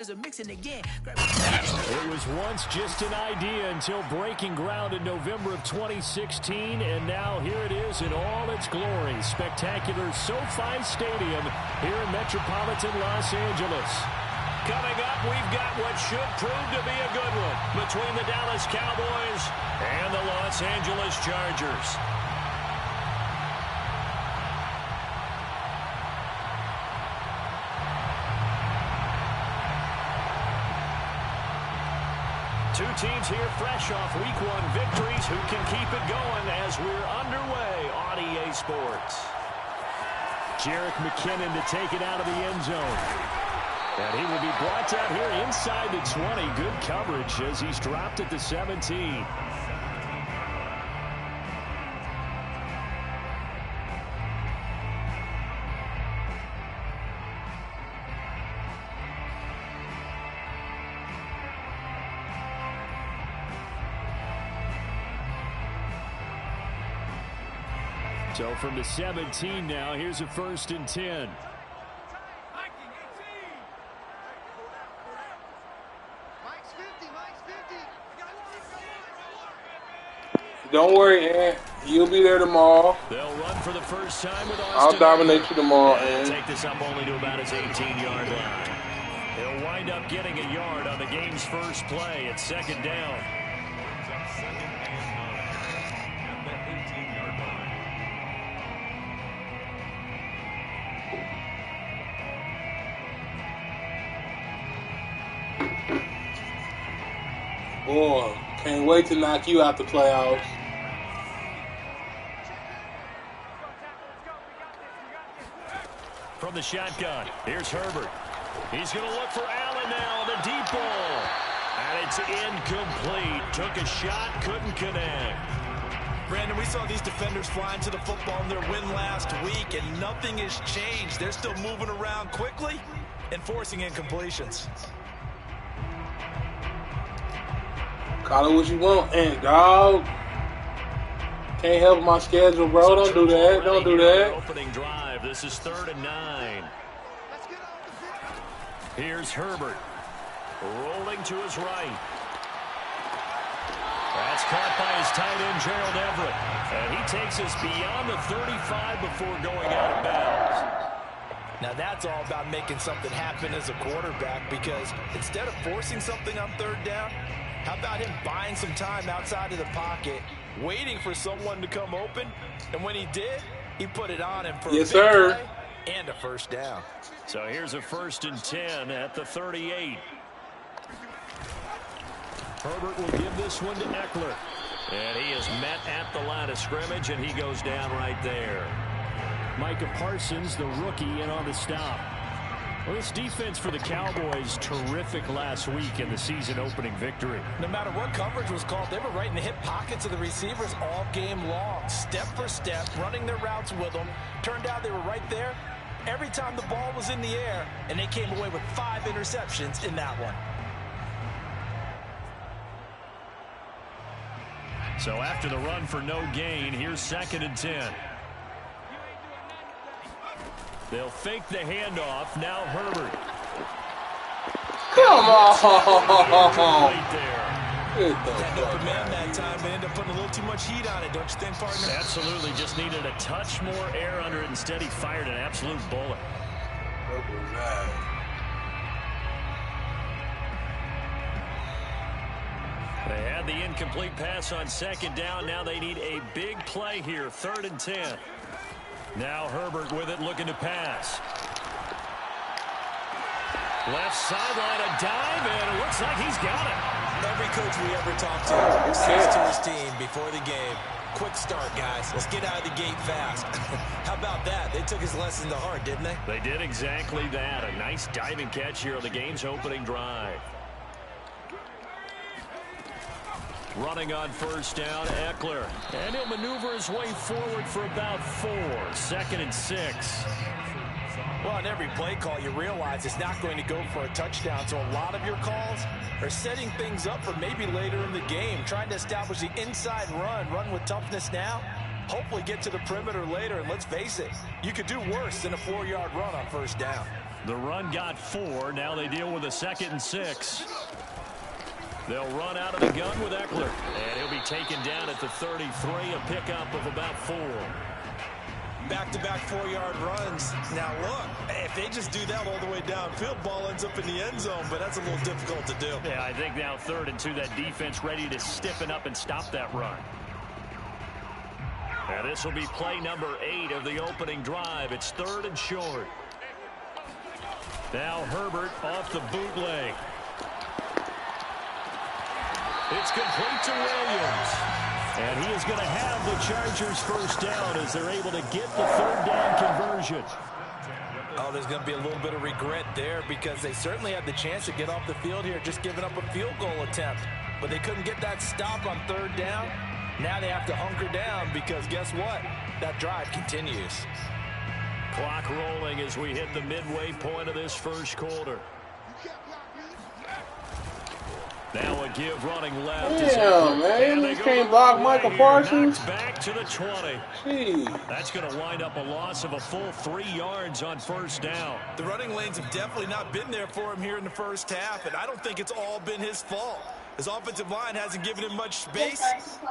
It was once just an idea until breaking ground in November of 2016, and now here it is in all its glory. Spectacular SoFi Stadium here in metropolitan Los Angeles. Coming up, we've got what should prove to be a good one between the Dallas Cowboys and the Los Angeles Chargers. Two teams here fresh off Week 1 victories who can keep it going as we're underway on EA Sports. Jerick McKinnon to take it out of the end zone. And he will be brought out here inside the 20. Good coverage as he's dropped at the 17. So from the 17 now, here's a 1st and 10. Don't worry, Ant. You'll be there tomorrow. They'll run for the first time with Austin. I'll dominate you tomorrow, Ant. Take this up only to about his 18-yard line. He'll wind up getting a yard on the game's first play at 2nd down. Boy, can't wait to knock you out the playoffs. From the shotgun, here's Herbert. He's going to look for Allen now, the deep ball. And it's incomplete. Took a shot, couldn't connect. Brandon, we saw these defenders flying to the football in their win last week, and nothing has changed. They're still moving around quickly and forcing incompletions. Call it what you want, and dog. Can't help my schedule, bro. Don't do that. Don't do that. Opening drive. This is 3rd and 9. Here's Herbert. Rolling to his right. That's caught by his tight end, Gerald Everett. And he takes us beyond the 35 before going out of bounds. Now that's all about making something happen as a quarterback, because instead of forcing something on 3rd down, how about him buying some time outside of the pocket, waiting for someone to come open, and when he did, he put it on him for a big play and a 1st down. So here's a 1st and 10 at the 38. Herbert will give this one to Eckler. And he is met at the line of scrimmage, and he goes down right there. Micah Parsons, the rookie, in on the stop. Well, this defense for the Cowboys, terrific last week in the season-opening victory. No matter what coverage was called, they were right in the hip pockets of the receivers all game long, step for step, running their routes with them. Turned out they were right there every time the ball was in the air, and they came away with 5 interceptions in that one. So after the run for no gain, here's 2nd and 10. They'll fake the handoff. Now Herbert. Come on. Had no command that time, but ended up putting a little too much heat on it, don't you think, partner? Absolutely. Just needed a touch more air under it. Instead, he fired an absolute bullet. What was that? They had the incomplete pass on 2nd down. Now they need a big play here. 3rd and 10. Now Herbert with it, looking to pass. Left sideline, a dive, and it looks like he's got it. Every coach we ever talked to says to his team before the game, quick start, guys. Let's get out of the gate fast. How about that? They took his lesson to heart, didn't they? They did exactly that. A nice diving catch here on the game's opening drive. Running on 1st down, Eckler. And he'll maneuver his way forward for about 4. 2nd and 6. Well, on every play call, you realize it's not going to go for a touchdown. So a lot of your calls are setting things up for maybe later in the game, trying to establish the inside run with toughness now, hopefully get to the perimeter later. And let's face it, you could do worse than a 4-yard run on 1st down. The run got 4. Now they deal with a 2nd and 6. They'll run out of the gun with Eckler. And he'll be taken down at the 33, a pickup of about 4. Back-to-back 4-yard runs. Now, look, if they just do that all the way downfield, ball ends up in the end zone, but that's a little difficult to do. Yeah, I think now 3rd and 2, that defense ready to stiffen up and stop that run. And this will be play number 8 of the opening drive. It's 3rd and short. Now Herbert off the bootleg. It's complete to Williams. And he is going to have the Chargers first down as they're able to get the 3rd down conversion. Oh, there's going to be a little bit of regret there because they certainly had the chance to get off the field here, just giving up a field goal attempt. But they couldn't get that stop on 3rd down. Now they have to hunker down because guess what? That drive continues. Clock rolling as we hit the midway point of this first quarter. Now a give running left. Damn, man. This can't block Michael Parsons. Back to the 20. Jeez. That's going to wind up a loss of a full 3 yards on first down. The running lanes have definitely not been there for him here in the first half, and I don't think it's all been his fault. His offensive line hasn't given him much space.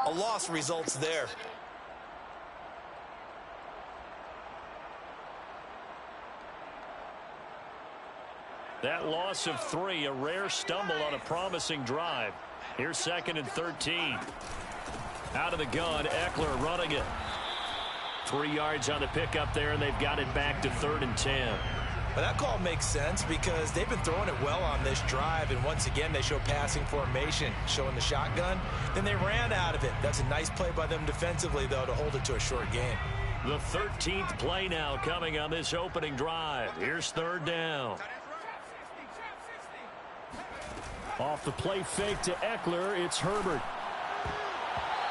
A loss results there. That loss of 3, a rare stumble on a promising drive. Here's 2nd and 13. Out of the gun, Eckler running it. 3 yards on the pickup there, and they've got it back to 3rd and 10. Well, that call makes sense because they've been throwing it well on this drive, and once again they show passing formation, showing the shotgun. Then they ran out of it. That's a nice play by them defensively, though, to hold it to a short game. The 13th play now coming on this opening drive. Here's 3rd down. Off the play fake to Eckler, it's Herbert.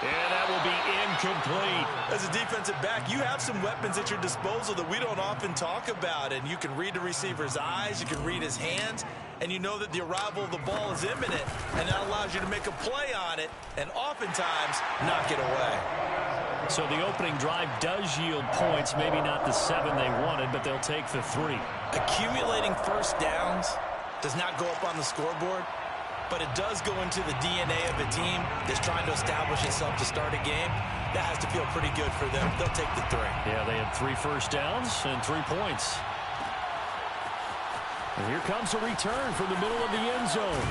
And that will be incomplete. As a defensive back, you have some weapons at your disposal that we don't often talk about. And you can read the receiver's eyes, you can read his hands, and you know that the arrival of the ball is imminent. And that allows you to make a play on it and oftentimes knock it away. So the opening drive does yield points, maybe not the 7 they wanted, but they'll take the 3. Accumulating first downs does not go up on the scoreboard, but it does go into the DNA of a team that's trying to establish itself to start a game. That has to feel pretty good for them. They'll take the 3. Yeah, they had 3 first downs and 3 points. And here comes a return from the middle of the end zone.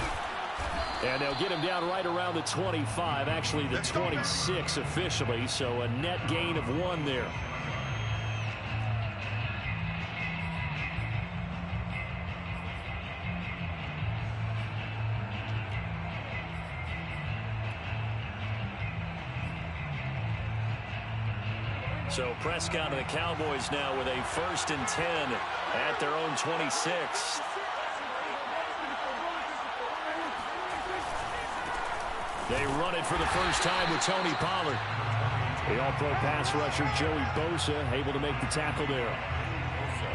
And they'll get him down right around the 25, actually the 26 officially, so a net gain of 1 there. So Prescott and the Cowboys now with a 1st and 10 at their own 26. They run it for the first time with Tony Pollard. The all-pro pass rusher Joey Bosa able to make the tackle there.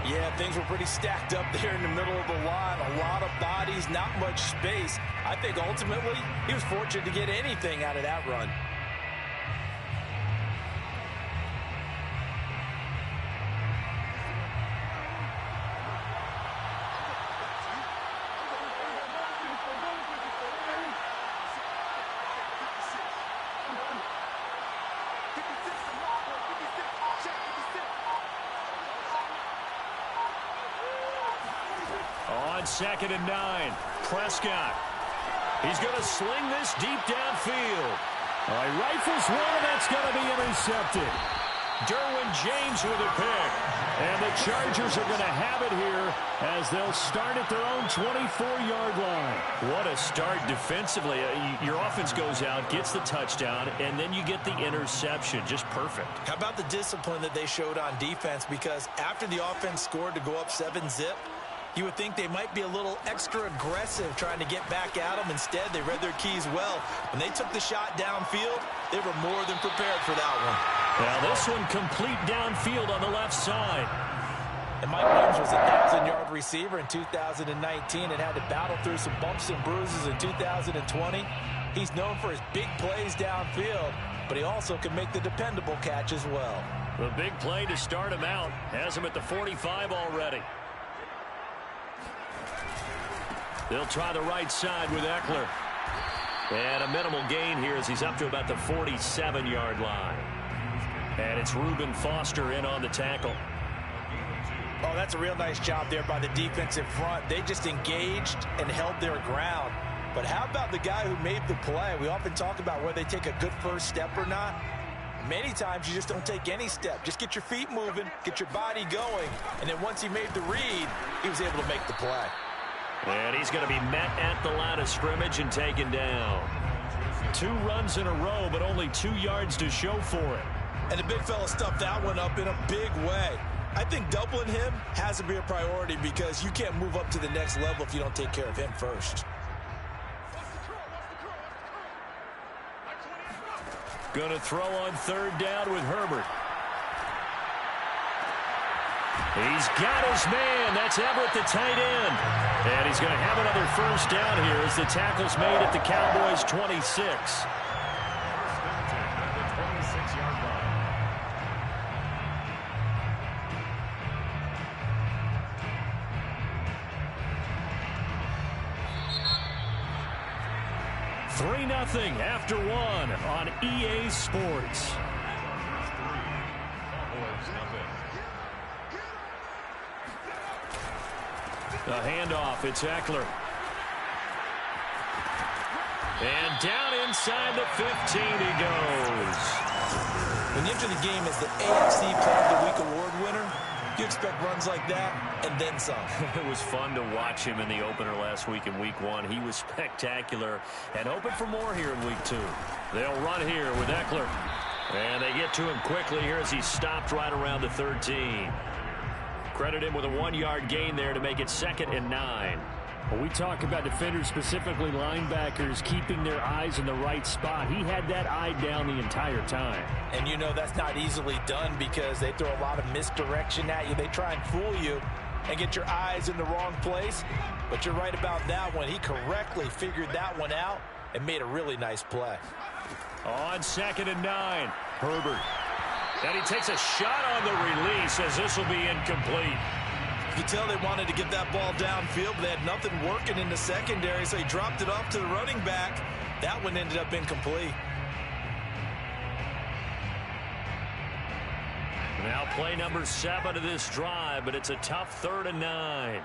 Yeah, things were pretty stacked up there in the middle of the line. A lot of bodies, not much space. I think ultimately he was fortunate to get anything out of that run. On 2nd and 9, Prescott. He's going to sling this deep downfield. He rifles one, that's going to be intercepted. Derwin James with a pick. And the Chargers are going to have it here as they'll start at their own 24-yard line. What a start defensively. Your offense goes out, gets the touchdown, and then you get the interception. Just perfect. How about the discipline that they showed on defense? Because after the offense scored to go up 7-zip, you would think they might be a little extra aggressive trying to get back at them. Instead, they read their keys well. When they took the shot downfield, they were more than prepared for that one. Now this one complete downfield on the left side. And Mike Williams was a 1,000-yard receiver in 2019 and had to battle through some bumps and bruises in 2020. He's known for his big plays downfield, but he also can make the dependable catch as well. The big play to start him out has him at the 45 already. They'll try the right side with Eckler. And a minimal gain here as he's up to about the 47-yard line. And it's Reuben Foster in on the tackle. Oh, that's a real nice job there by the defensive front. They just engaged and held their ground. But how about the guy who made the play? We often talk about whether they take a good first step or not. Many times you just don't take any step. Just get your feet moving, get your body going, and then once he made the read, he was able to make the play. And he's going to be met at the line of scrimmage and taken down. 2 runs in a row, but only 2 yards to show for it. And the big fella stuffed that one up in a big way. I think doubling him has to be a priority because you can't move up to the next level if you don't take care of him first. Going to throw on 3rd down with Herbert. He's got his man. That's Everett, the tight end. And he's going to have another first down here as the tackle's made at the Cowboys' 26. Nothing after 1 on EA Sports. The handoff, it's Eckler. And down inside the 15 he goes. When you enter the game as the AFC Player of the Week award winner, you expect runs like that and then some. It was fun to watch him in the opener last week in Week 1. He was spectacular and hoping for more here in Week 2. They'll run here with Eckler. And they get to him quickly here as he stopped right around the 13. Credit him with a 1-yard gain there to make it 2nd and 9. When we talk about defenders, specifically linebackers, keeping their eyes in the right spot, he had that eye down the entire time. And you know that's not easily done because they throw a lot of misdirection at you. They try and fool you and get your eyes in the wrong place. But you're right about that one. He correctly figured that one out and made a really nice play. On 2nd and 9, Herbert. And he takes a shot on the release as this will be incomplete. You can tell they wanted to get that ball downfield, but they had nothing working in the secondary, so he dropped it off to the running back. That one ended up incomplete. Now play number 7 of this drive, but it's a tough 3rd and 9.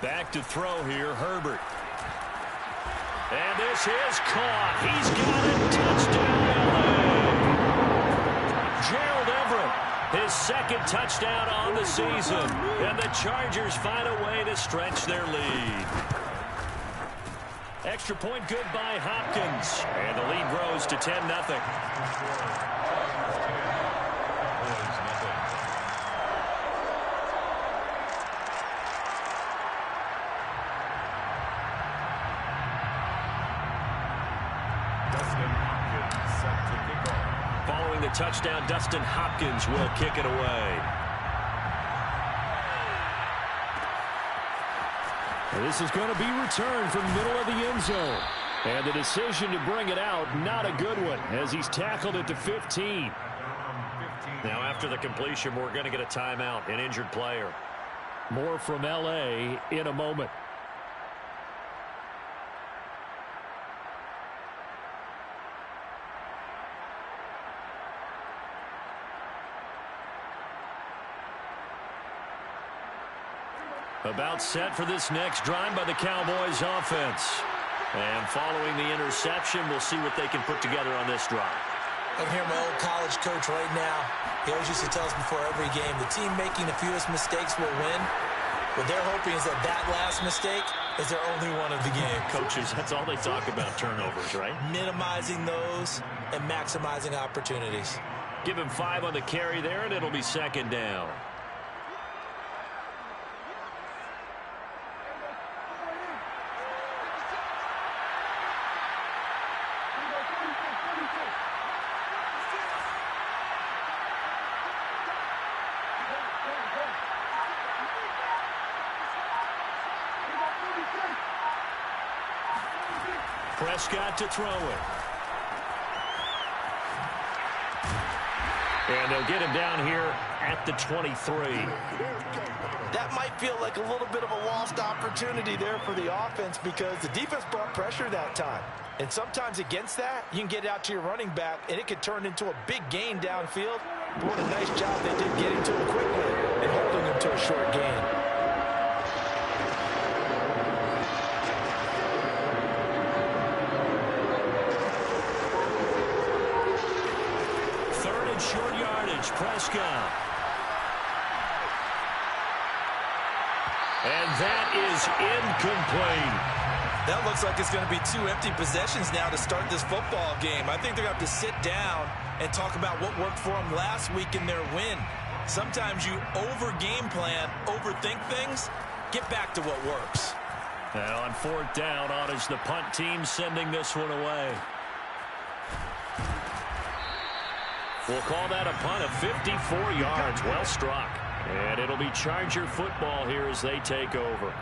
Back to throw here, Herbert. And this is caught. He's got it. Touchdown, LA. Gerald Everett, his 2nd touchdown on the season. And the Chargers find a way to stretch their lead. Extra point good by Hopkins. And the lead grows to 10-0. Following the touchdown, Dustin Hopkins will kick it away. This is going to be returned from the middle of the end zone. And the decision to bring it out, not a good one, as he's tackled at the 15. Now, after the completion, we're going to get a timeout, an injured player. More from L.A. in a moment. About set for this next drive by the Cowboys offense. And following the interception, we'll see what they can put together on this drive. I can hear my old college coach right now. He always used to tell us before every game, the team making the fewest mistakes will win. What they're hoping is that that last mistake is their only one of the game. Coaches, that's all they talk about, turnovers, right? Minimizing those and maximizing opportunities. Give him 5 on the carry there, and it'll be 2nd down. Prescott to throw it. And they'll get him down here at the 23. That might feel like a little bit of a lost opportunity there for the offense because the defense brought pressure that time. And sometimes against that, you can get out to your running back, and it could turn into a big gain downfield. But what a nice job they did getting to him quickly and holding him to a short gain. Third and short yardage, Prescott. And that is incomplete. That looks like it's going to be 2 empty possessions now to start this football game. I think they're going to have to sit down and talk about what worked for them last week in their win. Sometimes you over-game plan, overthink things. Get back to what works. And on 4th down, on is the punt team sending this one away. We'll call that a punt of 54 yards. Well struck. And it'll be Charger football here as they take over.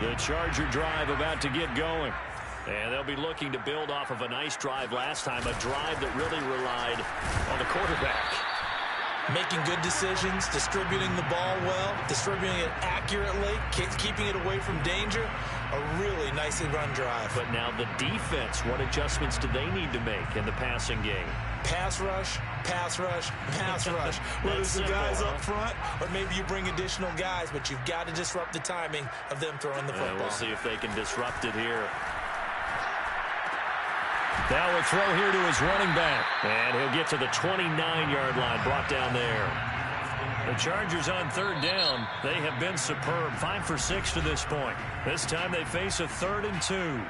The Charger drive about to get going. And they'll be looking to build off of a nice drive last time, a drive that really relied on the quarterback. Making good decisions, distributing the ball well, distributing it accurately, keeping it away from danger. A really nicely run drive. But now the defense, what adjustments do they need to make in the passing game? Pass rush, pass rush, pass rush. Whether it's the guys up front or maybe you bring additional guys, but you've got to disrupt the timing of them throwing the football. We'll see if they can disrupt it here. Now a throw here to his running back. And he'll get to the 29-yard line, brought down there. The Chargers on 3rd down. They have been superb. 5 for 6 to this point. This time they face a 3rd and 2.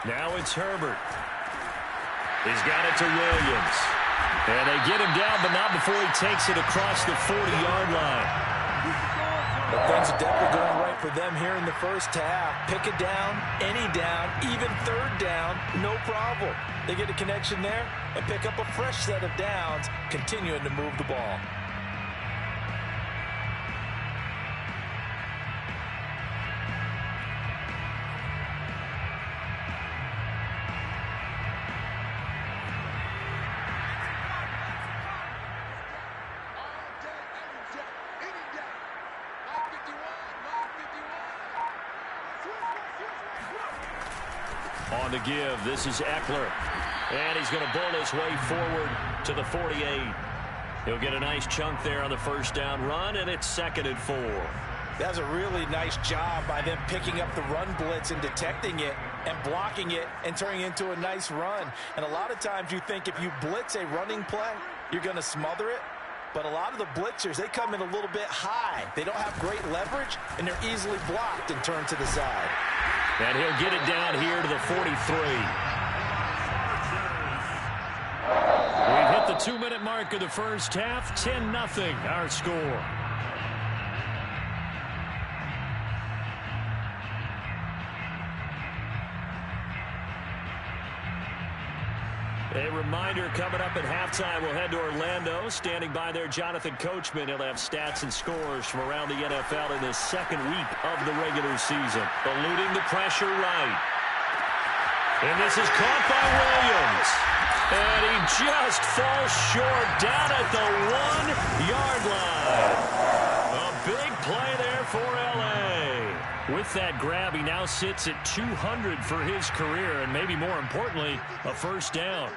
Now it's Herbert. He's got it to Williams. And they get him down, but not before he takes it across the 40-yard line. Well, things are definitely going right for them here in the first half. Pick it down, any down, even 3rd down, no problem. They get a connection there and pick up a fresh set of downs, continuing to move the ball. On to give. This is Eckler. And he's going to bull his way forward to the 48. He'll get a nice chunk there on the first down run, and it's 2nd and 4. That's a really nice job by them picking up the run blitz and detecting it and blocking it and turning it into a nice run. And a lot of times you think if you blitz a running play, you're going to smother it. But a lot of the blitzers, they come in a little bit high. They don't have great leverage, and they're easily blocked and turned to the side. And he'll get it down here to the 43. We've hit the 2-minute mark of the first half. 10-0 our score. A reminder, coming up at halftime, we'll head to Orlando. Standing by there, Jonathan Coachman. He'll have stats and scores from around the NFL in this 2nd week of the regular season. Eluding the pressure right. And this is caught by Williams. And he just falls short down at the 1-yard line. A big play there for L.A. With that grab, he now sits at 200 for his career, and maybe more importantly, a first down.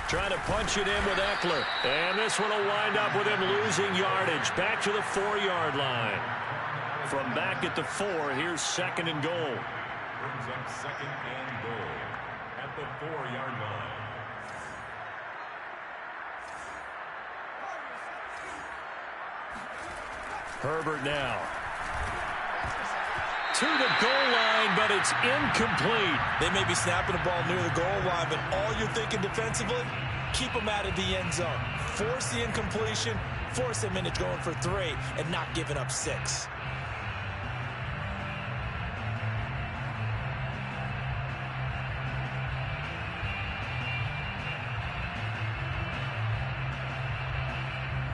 Trying to punch it in with Eckler. And this one will wind up with him losing yardage. Back to the 4-yard line. From back at the 4, here's 2nd and goal. Brings up 2nd and goal at the 4-yard line. Herbert now. to the goal line, but it's incomplete. They may be snapping the ball near the goal line, but all you're thinking defensively, keep them out of the end zone. Force the incompletion, force them into going for 3, and not giving up 6.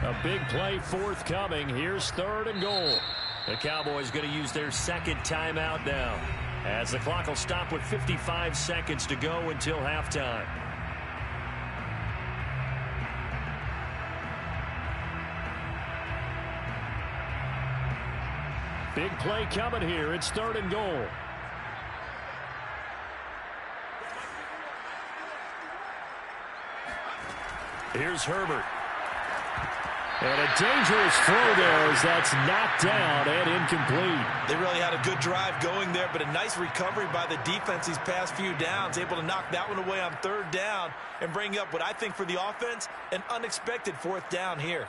A big play forthcoming. Here's 3rd and goal. The Cowboys going to use their second timeout now, as the clock will stop with 55 seconds to go until halftime. Big play coming here. It's 3rd and goal. Here's Herbert. And a dangerous throw there as that's knocked down and incomplete. They really had a good drive going there, but a nice recovery by the defense these past few downs, able to knock that one away on 3rd down and bring up what I think for the offense, an unexpected 4th down here.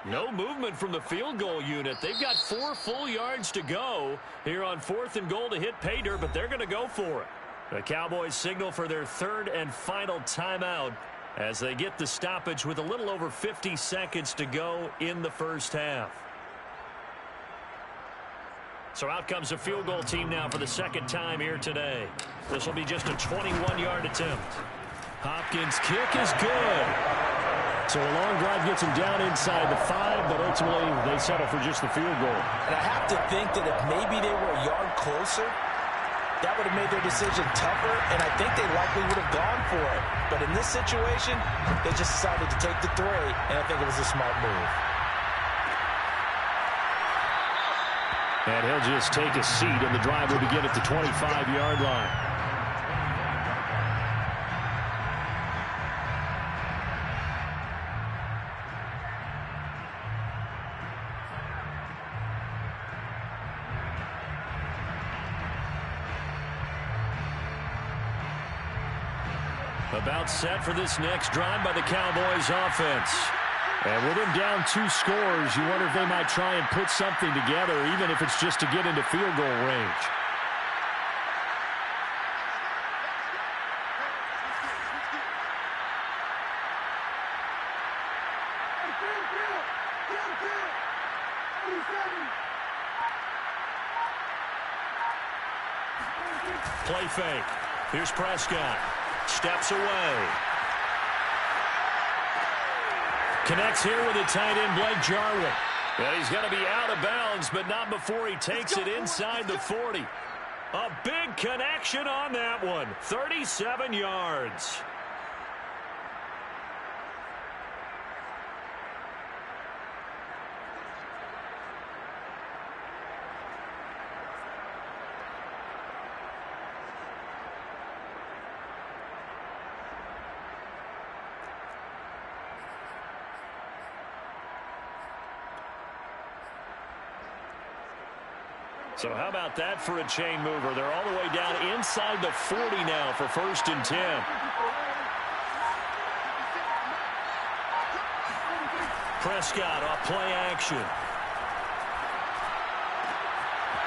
No movement from the field goal unit. They've got 4 full yards to go here on 4th and goal to hit pay dirt, but they're going to go for it. The Cowboys signal for their 3rd and final timeout as they get the stoppage with a little over 50 seconds to go in the first half. So out comes the field goal team now for the 2nd time here today. This will be just a 21-yard attempt. Hopkins' kick is good. So a long drive gets them down inside the 5, but ultimately they settle for just the field goal. And I have to think that if maybe they were a yard closer, that would have made their decision tougher, and I think they likely would have gone for it. But in this situation, they just decided to take the 3, and I think it was a smart move. And he'll just take a seat, and the drive will begin at the 25-yard line. About set for this next drive by the Cowboys offense. And with them down 2 scores, you wonder if they might try and put something together, even if it's just to get into field goal range. Play fake. Here's Prescott. Steps away. Connects here with a tight end, Blake Jarwin. And he's going to be out of bounds, but not before he takes it inside the 40. A big connection on that one. 37 yards. So how about that for a chain mover? They're all the way down inside the 40 now for 1st and 10. Prescott off play action.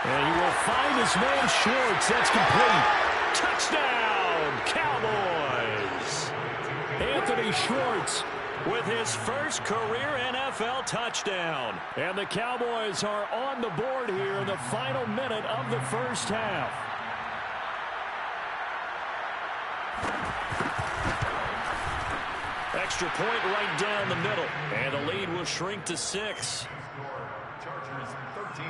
And he will find his man Schwartz. That's complete. Touchdown, Cowboys. Anthony Schwartz with his first career NFL touchdown. And the Cowboys are on the board here in the final minute of the first half. Extra point right down the middle. And the lead will shrink to 6. Chargers 13,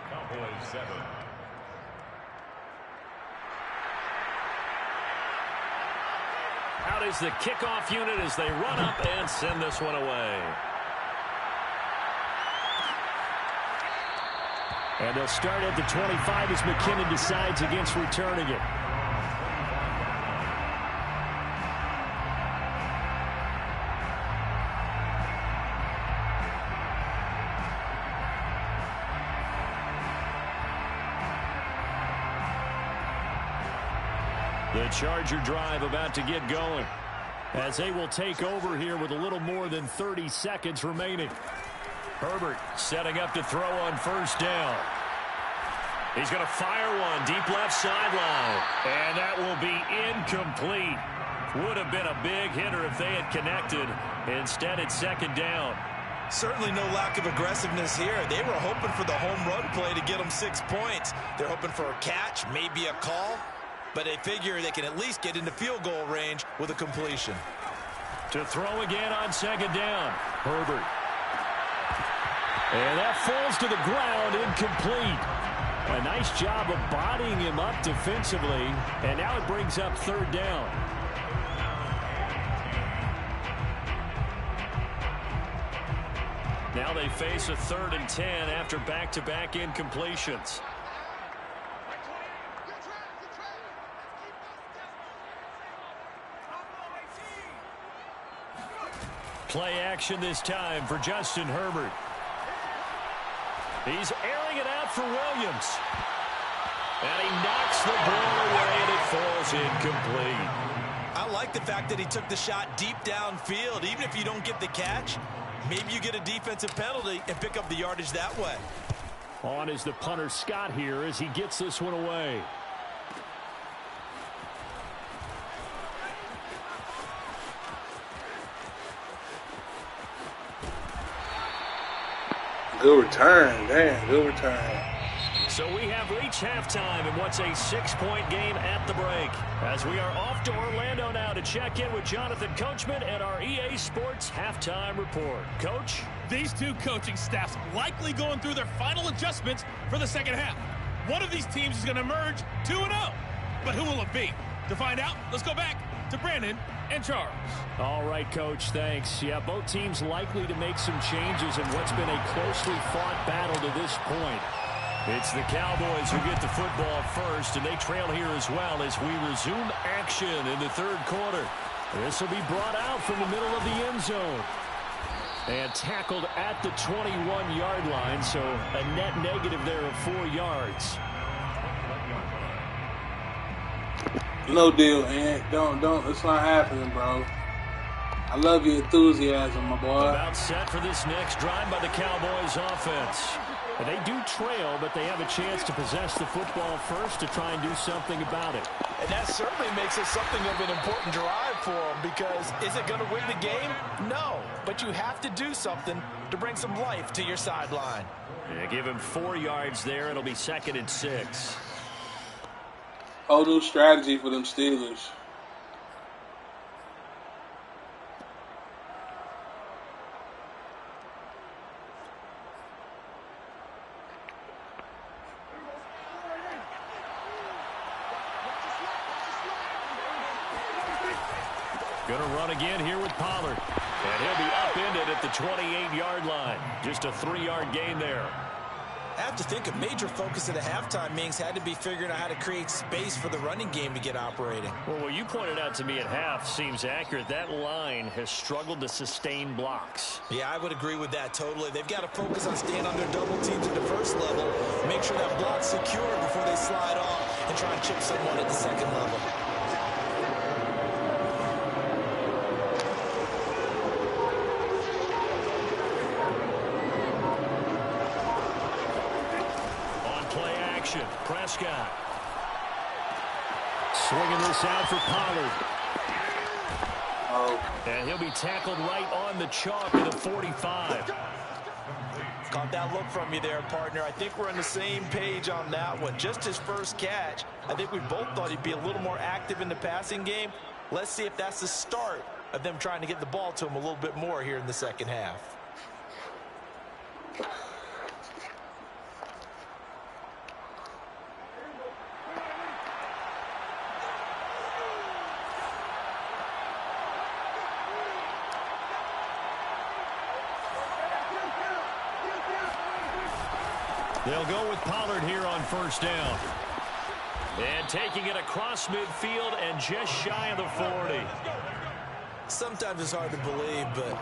Cowboys 7. Out is the kickoff unit as they run up and send this one away. And they'll start at the 25 as McKinnon decides against returning it. The Charger drive about to get going as they will take over here with a little more than 30 seconds remaining. Herbert setting up to throw on first down. He's going to fire one deep left sideline, and that will be incomplete. Would have been a big hitter if they had connected. Instead, it's second down. Certainly no lack of aggressiveness here. They were hoping for the home run play to get them 6 points. They're hoping for a catch, maybe a call, but they figure they can at least get into field goal range with a completion. To throw again on second down, Herbert. And that falls to the ground, incomplete. A nice job of bodying him up defensively, and now it brings up third down. Now they face a 3rd and 10 after back-to-back incompletions. Play action this time for Justin Herbert. He's airing it out for Williams. And he knocks the ball away, and it falls incomplete. I like the fact that he took the shot deep downfield. Even if you don't get the catch, maybe you get a defensive penalty and pick up the yardage that way. On is the punter Scott here as he gets this one away. Good return. Damn, good return. So we have reached halftime in what's a 6-point game at the break. As we are off to Orlando now to check in with Jonathan Coachman and our EA Sports Halftime Report. Coach? These two coaching staffs likely going through their final adjustments for the second half. One of these teams is going to emerge 2-0. But who will it be? To find out, let's go back to Brandon and Charles. All right, Coach, thanks. Yeah, both teams likely to make some changes in what's been a closely fought battle to this point. It's the Cowboys who get the football first, and they trail here as well as we resume action in the third quarter. This will be brought out from the middle of the end zone. And tackled at the 21-yard line, so a net negative there of 4 yards. No deal, Ant. Don't. It's not happening, bro. I love your enthusiasm, my boy. About set for this next drive by the Cowboys offense. And they do trail, but they have a chance to possess the football first to try and do something about it. And that certainly makes it something of an important drive for them, because is it going to win the game? No, but you have to do something to bring some life to your sideline. Yeah, give him 4 yards there. It'll be 2nd and 6. Whole new strategy for them Steelers. Going to run again here with Pollard. And he'll be upended at the 28-yard line. Just a 3-yard gain there. I have to think a major focus at the halftime means had to be figuring out how to create space for the running game to get operating. Well, what you pointed out to me at half seems accurate. That line has struggled to sustain blocks. Yeah, I would agree with that totally. They've got to focus on staying on their double teams at the first level, make sure that block's secure before they slide off and try and chip someone at the second level. Prescott. Swinging this out for Pollard. And he'll be tackled right on the chalk at the 45. Caught that look from you there, partner. I think we're on the same page on that one. Just his first catch. I think we both thought he'd be a little more active in the passing game. Let's see if that's the start of them trying to get the ball to him a little bit more here in the second half. They'll go with Pollard here on first down. And taking it across midfield and just shy of the 40. Sometimes it's hard to believe, but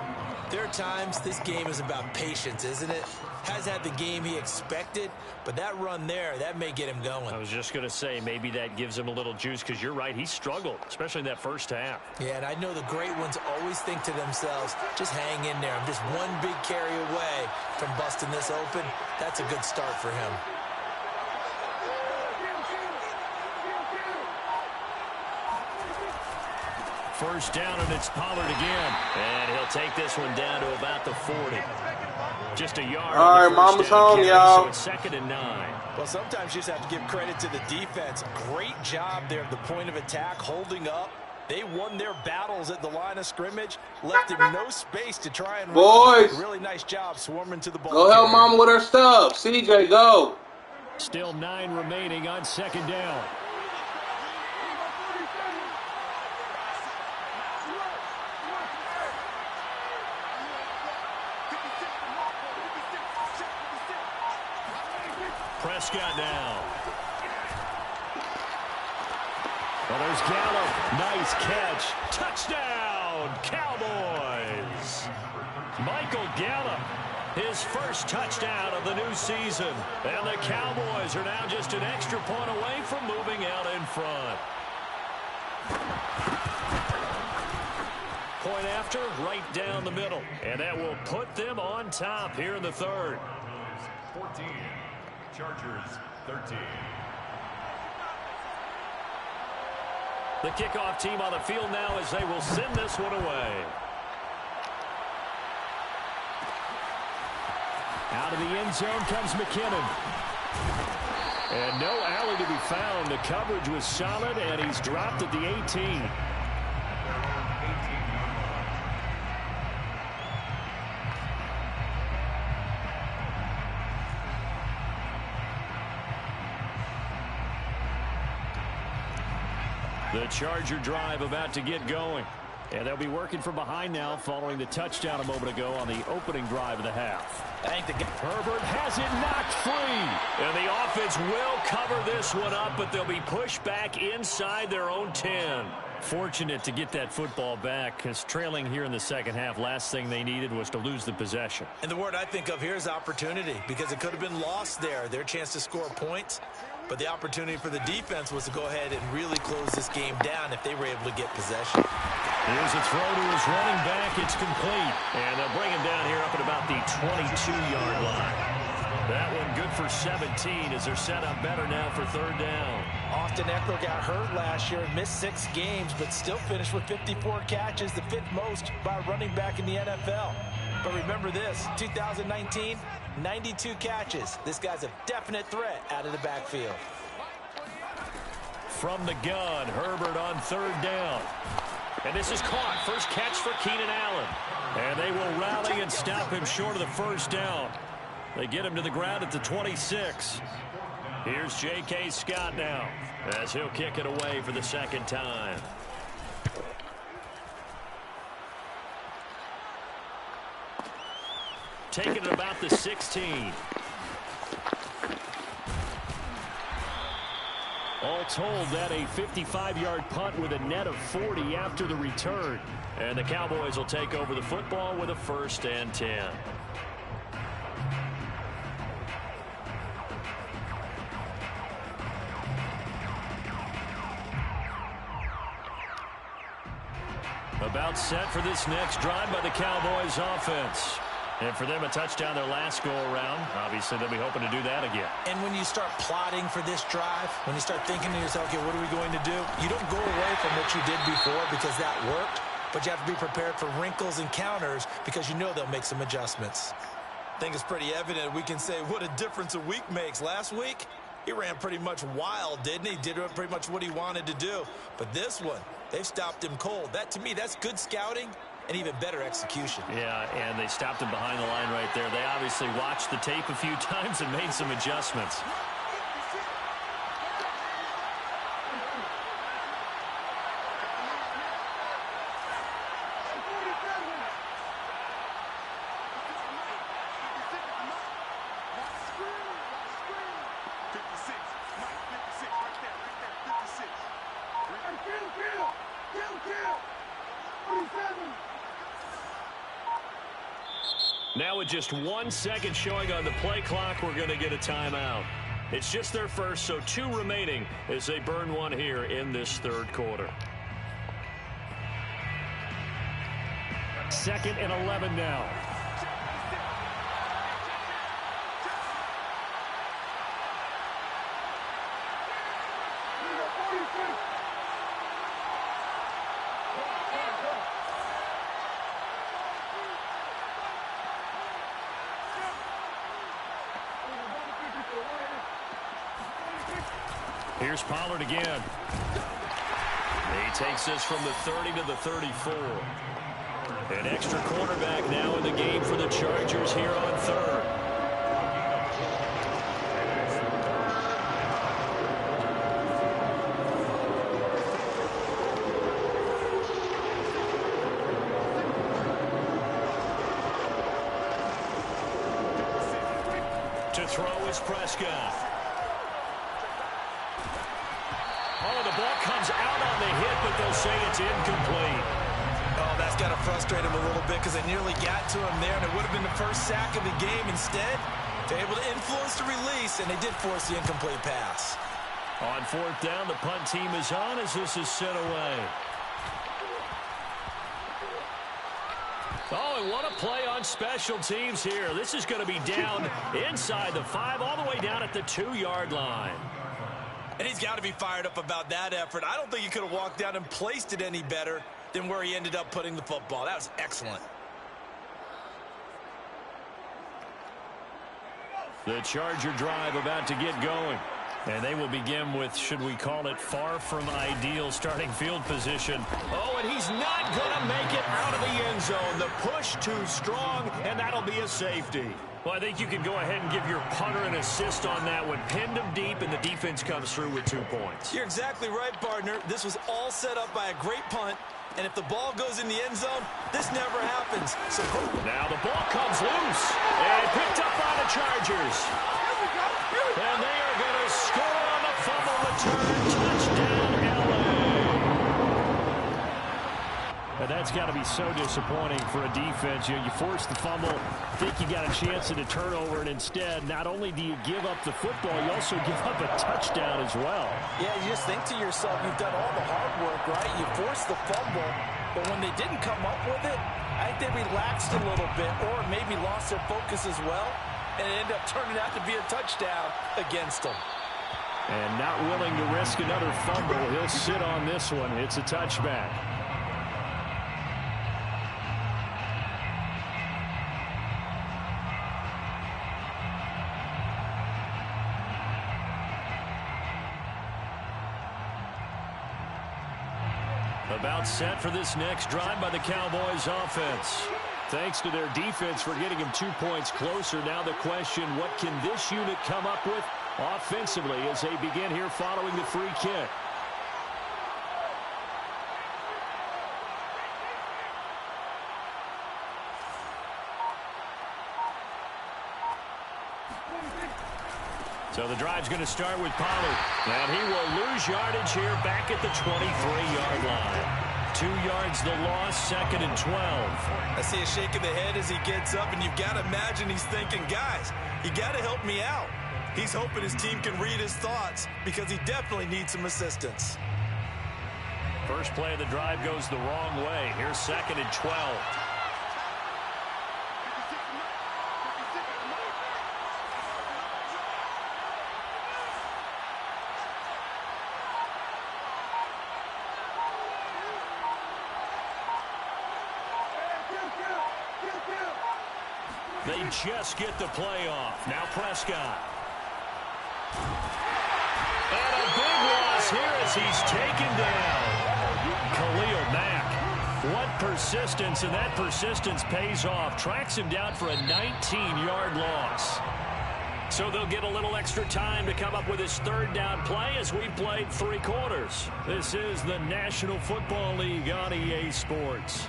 there are times this game is about patience, isn't it? has had the game he expected, but that run there, that may get him going. I was just going to say, maybe that gives him a little juice, because you're right, he struggled, especially in that first half. Yeah, and I know the great ones always think to themselves, just hang in there. I'm just one big carry away from busting this open. That's a good start for him. First down, and it's Pollard again. And he'll take this one down to about the 40. Just a yard. All right, mama's home, y'all. So it's 2nd and 9. Well, sometimes you just have to give credit to the defense. Great job there at the point of attack, holding up. They won their battles at the line of scrimmage, left him no space to try and Boys, run. Really nice job swarming to the ball. Go help mama with her stuff. CJ, go. Still 9 remaining on 2nd down. Prescott now. Well, there's Gallup. Nice catch. Touchdown, Cowboys. Michael Gallup, his first touchdown of the new season. And the Cowboys are now just an extra point away from moving out in front. Point after, right down the middle. And that will put them on top here in the 3rd. 14. Chargers 13. The kickoff team on the field now as they will send this one away. Out of the end zone comes McKinnon. And no alley to be found. The coverage was solid, and he's dropped at the 18. The Charger drive about to get going. And they'll be working from behind now following the touchdown a moment ago on the opening drive of the half. Herbert has it knocked free. And the offense will cover this one up, but they'll be pushed back inside their own 10. Fortunate to get that football back, because trailing here in the second half, last thing they needed was to lose the possession. And the word I think of here is opportunity, because it could have been lost there. Their chance to score points. But the opportunity for the defense was to go ahead and really close this game down if they were able to get possession. Here's a throw to his running back. It's complete. And they'll bring him down here up at about the 22-yard line. That one good for 17 as they're set up better now for 3rd down. Austin Eckler got hurt last year and missed 6 games, but still finished with 54 catches, the 5th most by a running back in the NFL. But remember this, 2019, 92 catches. This guy's a definite threat out of the backfield. From the gun, Herbert on 3rd down. And this is caught. First catch for Keenan Allen. And they will rally and stop him short of the 1st down. They get him to the ground at the 26. Here's J.K. Scott now as he'll kick it away for the 2nd time. Taking it about the 16. All told, that a 55-yard punt with a net of 40 after the return. And the Cowboys will take over the football with a 1st and 10. About set for this next drive by the Cowboys offense. And for them, a touchdown their last go-around. Obviously, they'll be hoping to do that again. And when you start plotting for this drive, when you start thinking to yourself, okay, what are we going to do? You don't go away from what you did before because that worked, but you have to be prepared for wrinkles and counters because you know they'll make some adjustments. I think it's pretty evident we can say what a difference a week makes. Last week, he ran pretty much wild, didn't he? Did pretty much what he wanted to do. But this one, they've stopped him cold. That, to me, that's good scouting and even better execution. Yeah, and they stopped him behind the line right there. They obviously watched the tape a few times and made some adjustments. Now with just 1 second showing on the play clock, we're going to get a timeout. It's just their first, so 2 remaining as they burn one here in this third quarter. 2nd and 11 now. Here's Pollard again. He takes this from the 30 to the 34. An extra quarterback now in the game for the Chargers here on 3rd. To throw is Prescott. Oh, the ball comes out on the hit, but they'll say it's incomplete. Oh, that's got to frustrate him a little bit because they nearly got to him there, and it would have been the first sack of the game. Instead, they're able to influence the release, and they did force the incomplete pass. On 4th down, the punt team is on as this is sent away. Oh, and what a play on special teams here. This is going to be down inside the 5, all the way down at the 2-yard line. And he's got to be fired up about that effort. I don't think he could have walked down and placed it any better than where he ended up putting the football. That was excellent. The Charger drive about to get going. And they will begin with, should we call it, far from ideal starting field position. Oh, and he's not going to make it out of the end zone. The push too strong, and that'll be a safety. Well, I think you can go ahead and give your punter an assist on that one. Pinned him deep, and the defense comes through with 2 points. You're exactly right, partner. This was all set up by a great punt, and if the ball goes in the end zone, this never happens. So now the ball comes loose and picked up by the Chargers. And they are going to score on the fumble return. Touchdown, L.A. And that's got to be so disappointing for a defense. You force the fumble, think you got a chance at a turnover, and instead, not only do you give up the football, you also give up a touchdown as well. Yeah, you just think to yourself, you've done all the hard work, right? You forced the fumble, but when they didn't come up with it, I think they relaxed a little bit or maybe lost their focus as well, and it ended up turning out to be a touchdown against them. And not willing to risk another fumble, he'll sit on this one. It's a touchback. About set for this next drive by the Cowboys offense. Thanks to their defense for getting them 2 points closer. Now the question, what can this unit come up with offensively as they begin here following the free kick? So the drive's going to start with Pollard. And he will lose yardage here back at the 23-yard line. 2 yards the loss, 2nd and 12. I see a shake of the head as he gets up, and you've got to imagine he's thinking, guys, you got to help me out. He's hoping his team can read his thoughts because he definitely needs some assistance. First play of the drive goes the wrong way. Here's 2nd and 12. They just get the play off. Now Prescott. And a big loss here as he's taken down. Khalil Mack. What persistence, and that persistence pays off. Tracks him down for a 19-yard loss. So they'll get a little extra time to come up with his 3rd down play as we played 3 quarters. This is the National Football League on EA Sports.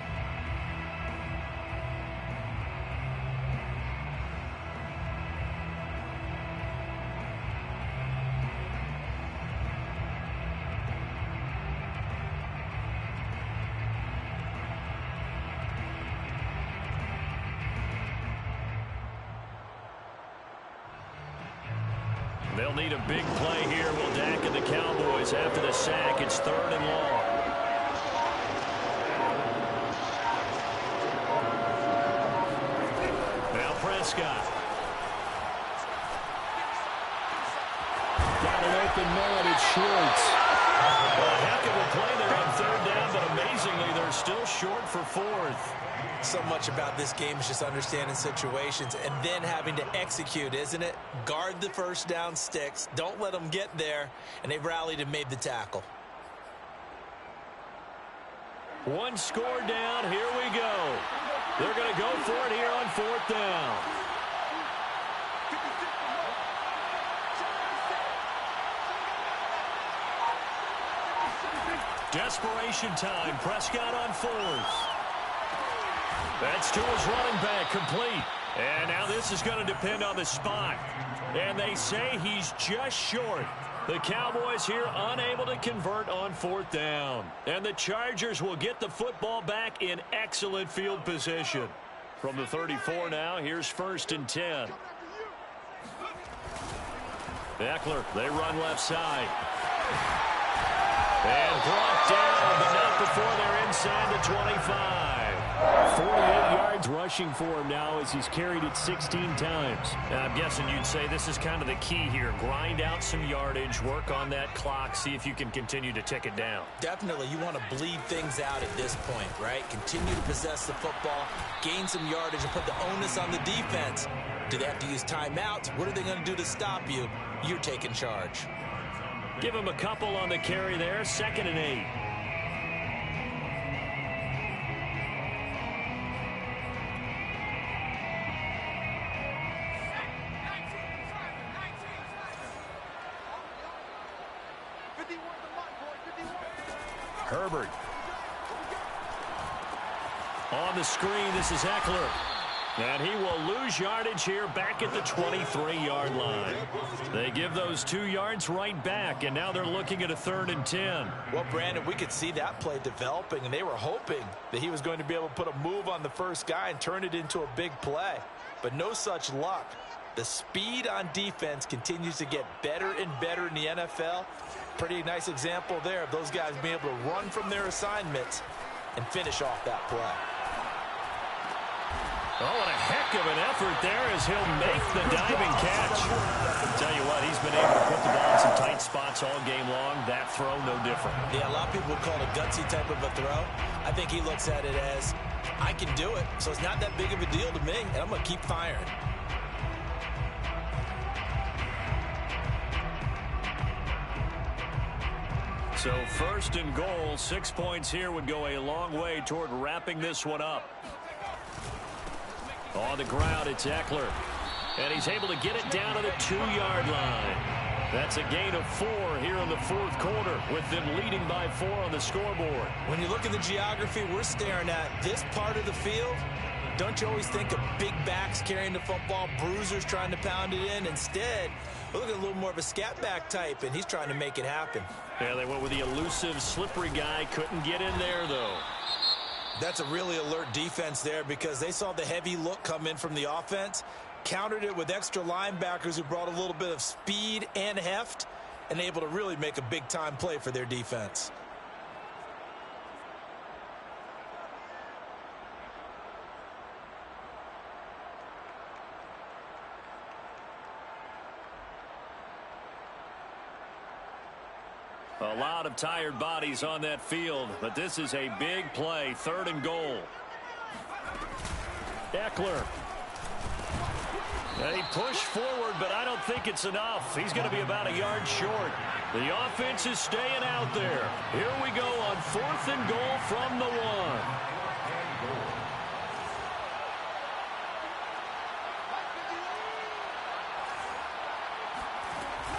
They'll need a big play here. Will Dak and the Cowboys after the sack. It's 3rd and long. Now Prescott. Got an open man. It's Schwartz. A heck of a play there on 3rd down, but amazingly they're still short for 4th. So much about this game is just understanding situations and then having to execute, isn't it? Guard the first down sticks. Don't let them get there. And they've rallied and made the tackle. One score down. Here we go. They're going to go for it here on 4th down. Desperation time. Prescott on 4th. That's to his running back, complete. And now this is going to depend on the spot. And they say he's just short. The Cowboys here unable to convert on 4th down. And the Chargers will get the football back in excellent field position. From the 34 now, here's 1st and 10. Eckler, they run left side. And brought down, but not before they're inside the 25. 48 yards rushing for him now as he's carried it 16 times. Now, I'm guessing you'd say this is kind of the key here. Grind out some yardage, work on that clock, see if you can continue to tick it down. Definitely, you want to bleed things out at this point, right? Continue to possess the football, gain some yardage, and put the onus on the defense. Do they have to use timeouts? What are they going to do to stop you? You're taking charge. Give him a couple on the carry there, 2nd and 8. Herbert. On the screen, this is Eckler. And he will lose yardage here back at the 23-yard line. They give those 2 yards right back, and now they're looking at a 3rd and 10. Well, Brandon, we could see that play developing, and they were hoping that he was going to be able to put a move on the first guy and turn it into a big play. But no such luck. The speed on defense continues to get better and better in the NFL. Pretty nice example there of those guys being able to run from their assignments and finish off that play. Oh, and a heck of an effort there as he'll make the diving catch. Tell you what, he's been able to put the ball in some tight spots all game long. That throw, no different. Yeah, a lot of people would call it a gutsy type of a throw. I think he looks at it as, I can do it, so it's not that big of a deal to me, and I'm going to keep firing. So 1st and goal, 6 points here would go a long way toward wrapping this one up. On the ground, it's Eckler. And he's able to get it down to the 2-yard line. That's a gain of 4 here in the 4th quarter, with them leading by 4 on the scoreboard. When you look at the geography we're staring at, this part of the field, don't you always think of big backs carrying the football, bruisers trying to pound it in? Instead, we're looking at a little more of a scat back type, and he's trying to make it happen. Yeah, they went with the elusive, slippery guy. Couldn't get in there, though. That's a really alert defense there because they saw the heavy look come in from the offense, countered it with extra linebackers who brought a little bit of speed and heft, and able to really make a big-time play for their defense. A lot of tired bodies on that field, but this is a big play, 3rd and goal. Eckler. And he pushed forward, but I don't think it's enough. He's going to be about a yard short. The offense is staying out there. Here we go on 4th and goal from the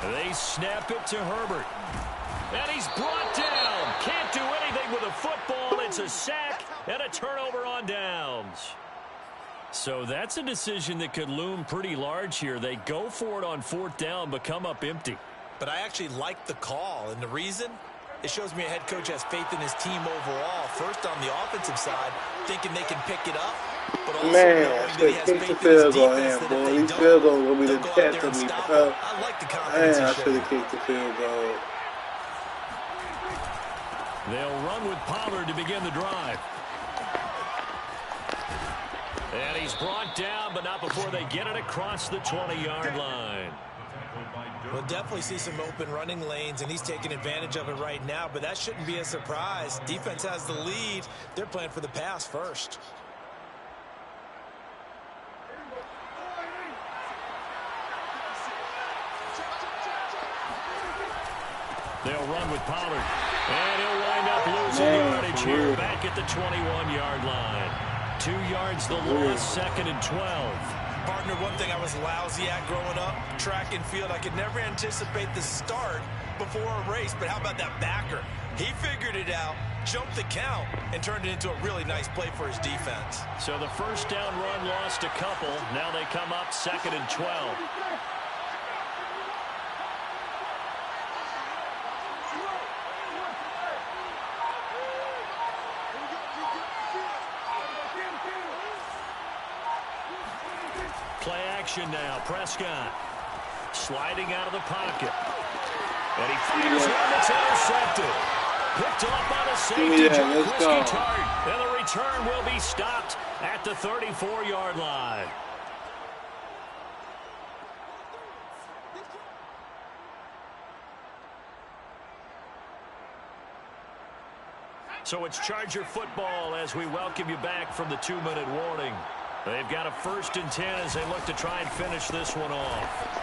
1. They snap it to Herbert. And he's brought down. Can't do anything with a football. It's a sack and a turnover on downs. So that's a decision that could loom pretty large here. They go for it on 4th down, but come up empty. But I actually like the call, and the reason? It shows me a head coach has faith in his team overall. First on the offensive side, thinking they can pick it up, but also Man, knowing I that should he have has kicked the faith in his field goal defense in, that if boy. they These don't, field goals gonna be they'll the go out death there of and me, stop bro. him. I like the confidence Man, I he should showed. have kicked the field goal. They'll run with Pollard to begin the drive. And he's brought down, but not before they get it across the 20-yard line. We'll definitely see some open running lanes, and he's taking advantage of it right now, but that shouldn't be a surprise. Defense has the lead. They're playing for the pass first. They'll run with Pollard. And he'll wind up losing yardage here back at the 21-yard line. 2 yards the loss, 2nd and 12. Partner, one thing I was lousy at growing up, track and field, I could never anticipate the start before a race, but how about that backer? He figured it out, jumped the count, and turned it into a really nice play for his defense. So the first down run lost a couple. Now they come up 2nd and 12. Play action now. Prescott sliding out of the pocket. And he fires one that's intercepted. Picked off by the safety, Jaquiski Tartt. And the return will be stopped at the 34-yard line. So it's Charger football as we welcome you back from the 2-minute warning. They've got a 1st and 10 as they look to try and finish this one off.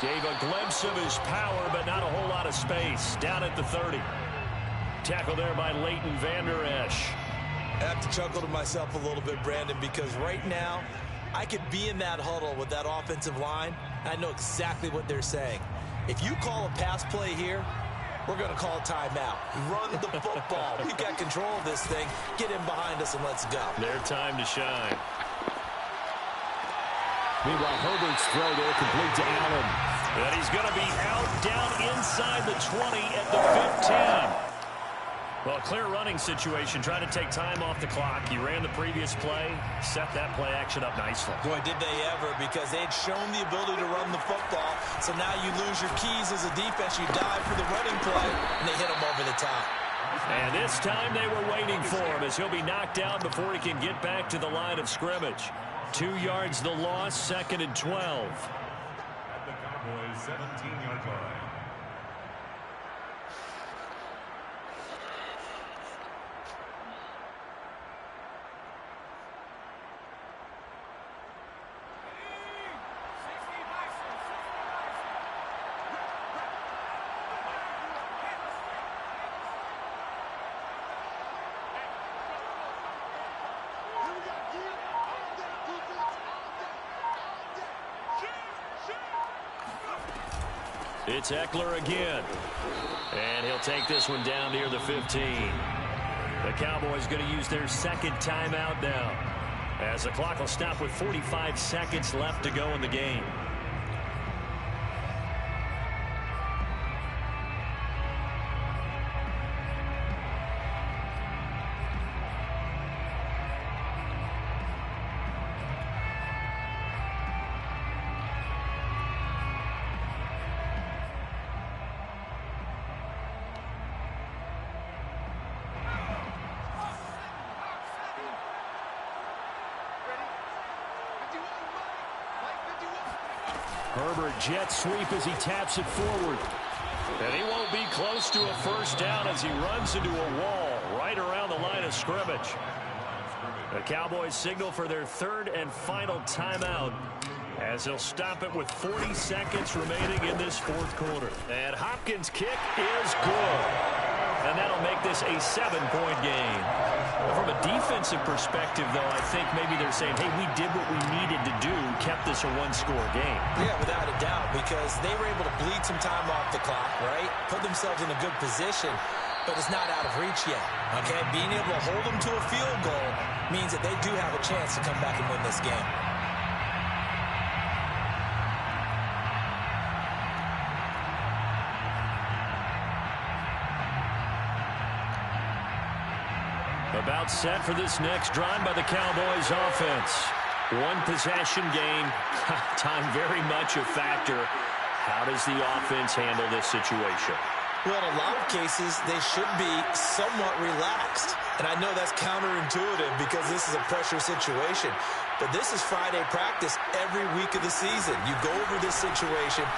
Gave a glimpse of his power, but not a whole lot of space. Down at the 30. Tackle there by Leighton Vander Esch. I have to chuckle to myself a little bit, Brandon, because right now I could be in that huddle with that offensive line. I know exactly what they're saying. If you call a pass play here, we're going to call a timeout. Run the football. We've got control of this thing. Get in behind us and let's go. Their time to shine. Meanwhile, Herbert's throw there complete to Allen. And he's going to be out down inside the 20 at the 15. Well, clear running situation, trying to take time off the clock. He ran the previous play, set that play action up nicely. Boy, did they ever, because they had shown the ability to run the football. So now you lose your keys as a defense. You dive for the running play, and they hit him over the top. And this time they were waiting for him as he'll be knocked down before he can get back to the line of scrimmage. 2 yards the loss, 2nd and 12. At the Cowboys' 17-yard line. It's Eckler again. And he'll take this one down near the 15. The Cowboys going to use their 2nd timeout now, as the clock will stop with 45 seconds left to go in the game. Herbert jet sweep as he taps it forward. And he won't be close to a first down as he runs into a wall right around the line of scrimmage. The Cowboys signal for their 3rd and final timeout as they'll stop it with 40 seconds remaining in this 4th quarter. And Hopkins' kick is good. And that'll make this a 7-point game. From a defensive perspective, though, I think maybe they're saying, hey, we did what we needed to do, kept this a 1-score game. Yeah, without a doubt, because they were able to bleed some time off the clock, right? Put themselves in a good position, but it's not out of reach yet, okay? Being able to hold them to a field goal means that they do have a chance to come back and win this game. A About set for this next drive by the Cowboys offense. One possession game. Time very much a factor. How does the offense handle this situation? Well, in a lot of cases, they should be somewhat relaxed. And I know that's counterintuitive because this is a pressure situation. But this is Friday practice every week of the season. You go over this situation,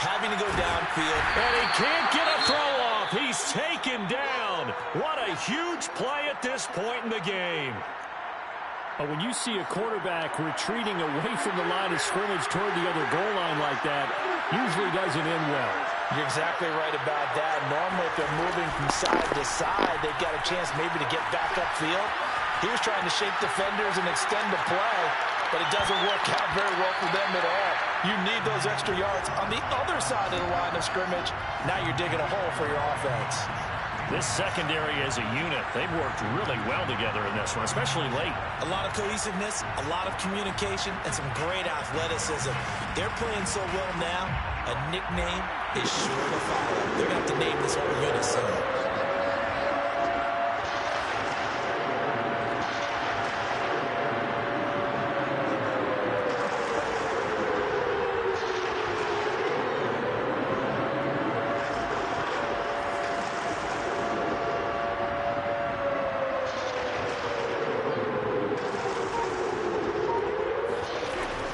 having to go downfield. And he can't get a throw off. He's taken down. What a huge play at this point in the game. When you see a quarterback retreating away from the line of scrimmage toward the other goal line like that, usually doesn't end well. You're exactly right about that. Normally, if they're moving from side to side, they've got a chance maybe to get back upfield. He was trying to shake defenders and extend the play, but it doesn't work out very well for them at all. You need those extra yards on the other side of the line of scrimmage. Now you're digging a hole for your offense. This secondary as a unit, they've worked really well together in this one, especially late. A lot of cohesiveness, a lot of communication, and some great athleticism. They're playing so well now, a nickname is sure to follow. They're going to have to name this whole unit soon.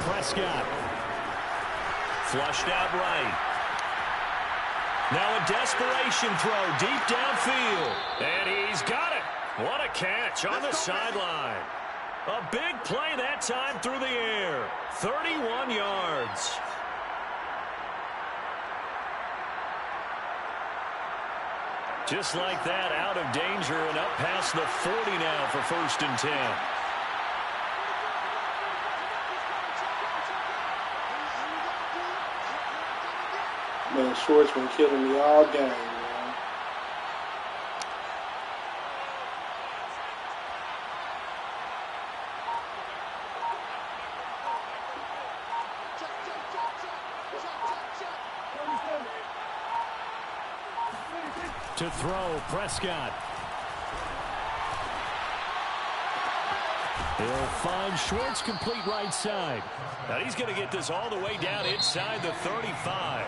Prescott. Flushed out right. Now a desperation throw deep downfield. And he's got it. What a catch on the sideline. A big play that time through the air. 31 yards. Just like that, out of danger and up past the 40 now for 1st and 10. Man, Short's been killing me all game, man. To throw, Prescott. He'll find Schwartz complete right side. Now he's going to get this all the way down inside the 35.